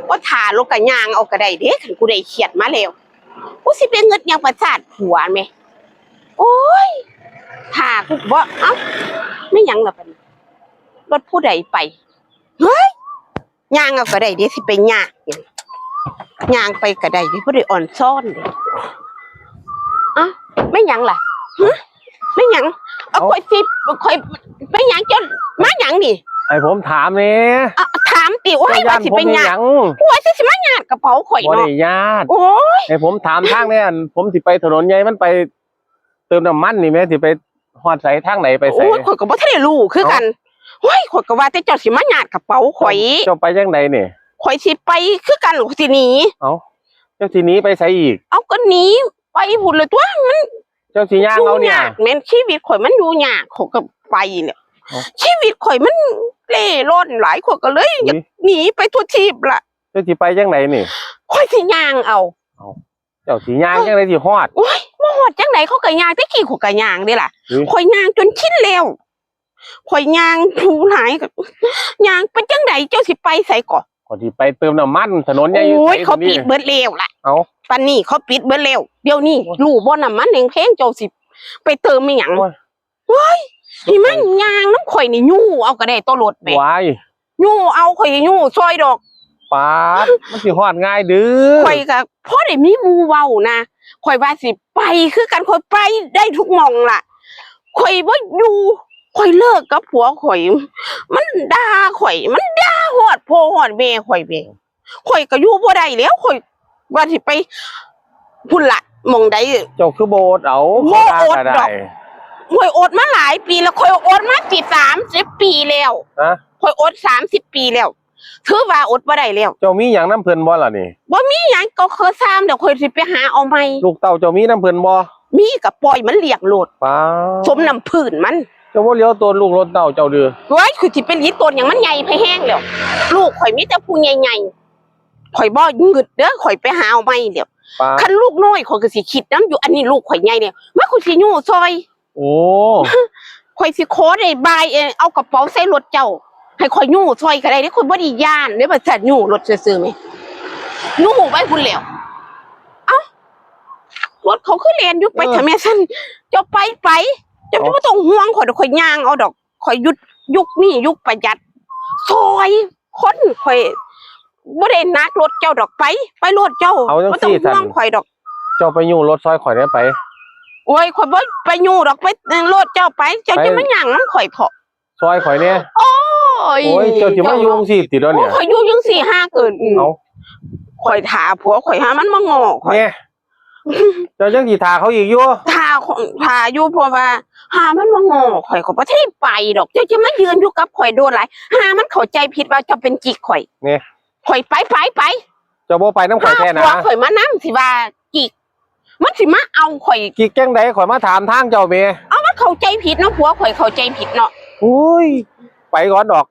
ว่าถ่ารถกระยางเอากระไดเด้ขันกูได้เขียดมาแล้วกูสิเป็นเงินยังประสาทผัวไหมโอ้ยถ่ากูบ่เอ้าไม่ยังหรอกรถผู้ใดไปเฮ้ยยางเอากระไดเด้สิไปยากยางไปกระไดเด้ผู้ใดอ่อนซ่อนเด้อ้าไม่ยังล่ะไม่ยังเอาข่อยสิข่อยไม่ยังจนมายังนี่ไอ้ผมถามเนี่ยถามติว่าให้ว่าสิเป็นยังว่าสิมาญาติกระเป๋าข่อยเนาะบ่ได้ญาติโอ้ยไอ้ผมถามทางเนี่ยผมสิไปถนนใหญ่มันไปเติมน้ำมันนี่แม่สิไปฮอดไสทางไหนไปไสโอ้ยข่อยก็บ่ทันได้รู้คือกันโอ้ยข่อยก็ว่าแต่เจ้าสิมาญาติกระเป๋าข่อยเจ้าไปจังไดนี่ข่อยสิไปคือกันสิหนีเอ้าเจ้าสิหนีไปไสอีกเอาก็หนีไปพุ่นเลยตัวมันเจ้าสิย่างเอาเนี่ยแม่นชีวิตข่อยมันอยู่ยากข่อยก็ไปเนี่ยชีวิตข่อยมันเล่ร่อนหลายข่อยก็เลยอยากหนีไปทั่วทีบล่ะเจ้าสิไปจังไดนี่ข่อยสิย่างเอาเจ้าสิย่างจังไดสิฮอดโอ้ยบ่ฮอดจังไดเขาก็ย่างแต่กี้ข่อยก็ย่างเด้ล่ะข่อยย่างจนชินแล้วข่อยย่างผู้หลายก็ย่างไปจังไดเจ้าสิไปไสก่อข่อยสิไปเติมน้ำมันถนนใหญ่โอ้ยเขาปิดเบิดแล้วล่ะเอ้าปานนี้เขาปิดเบิดแล้วเดี๋ยวนี้รู้บ่น้ำมันแพงๆเจ้าสิไปเติมอีหยังเฮ้ยนี่มันย่างน้ำข่อยนี่ยู่เอาก็ได้ตัวรถแม่ว้ายยู่เอาข่อยยู่ซอยดอกป๊าดมันสิฮอดง่ายดื้อข่อยก็พอได้มีหมู่เว้านะข่อยว่าสิไปคือกันข่อยไปได้ทุกหม่องล่ะข่อยบ่อยู่ข่อยเลิกกับผัวข่อยมันด่าข่อยมันด่าฮอดพ่อฮอดแม่ข่อยแม่ข่อยก็อยู่บ่ได้แล้วข่อยว่าสิไปพุ่นละหม่องใดเจ้าคือโบดเอาบ่อดดอกข่อยอดมาหลายปีแล้วข่อยอดมาสิ30 ปีแล้วข่อยอด30 ปีแล้วถือว่าอดบ่ได้แล้วเจ้ามีหยังน้ำเพิ่นบ่ล่ะนี่บ่มีหยังก็คือซ้ำเดี๋ยวข่อยสิไปหาเอาใหม่ลูกเต้าเจ้ามีน้ำเพิ่นบ่มีก็ปล่อยมันเลี้ยงโลดป๊าสมน้ำพื้นมันเจ้าบ่เลี้ยวตัวลูกรถเต้าเจ้าเด้อโอ้ยคือสิเป็นอีต้นหยังมันใหญ่ไปแห้งแล้วลูกข่อยมีแต่ผู้ใหญ่ๆข่อยบ่งึดเด้อข่อยไปหาเอาใหม่เดี๋ยวคันลูกน้อยข่อยก็สิคิดนำอยู่อันนี้ลูกข่อยใหญ่เนี่ยมาข่อยสิยู่ซอยโอ้ข่อยสิโคได้บายเอากระเป๋าใส่รถเจ้าให้ข่อยยู่ซอยก็ได้เด้ข่อยบ่ได้ย่านเด้บ่จัดยู่รถซื่อๆแม่ยู่ไว้พุ่นแล้วเอ้ารถเขาคือแล่นอยู่ไปถ้าแม่ซั่นเจ้าไปเจ้าบ่ต้องห่วงข่อยดอกข่อยย่างเอาดอกข่อยยุคนี้ยุคประหยัดซอยคนข่อยบ่ได้นักรถเจ้าดอกไปรถเจ้าบ่ต้องห่วงข่อยดอกเจ้าไปยู่รถซอยข่อยได้ไปโอ้ยข่อยบ่ไปยู่ดอกไปรถเจ้าไปเจ้าจะมาหยังนำข่อยเถาะซอยข่อยเนี่ยโอ้ยเจ้าสิมายุ่งสิติดแล้วเนี่ยข่อยอยู่จัง4 5เกินเอาข่อยถาผัวข่อยหามันมางอข่อยเนี่ยเจ้าจังสิท่าเขาอีกอยู่ท่าอยู่เพราะว่าหามันมางอข่อยก็บ่ได้ไปดอกเจ้าจะมายืนอยู่กับข่อยโดนหลายหามันเข้าใจผิดว่าเจ้าเป็นกิ๊กข่อยเนี่ยข่อยไปเจ้าบ่ไปน้ำข่อยแท้นะข่อยมานำสิว่ากิ๊กมันสิมาเอาข่อยกิ๊กจังได๋ข่อยมาถามทางเจ้าแม่เอามันเข้าใจผิดเนาะผัวข่อยเข้าใจผิดเนาะอุ้ยไปก่อนดอก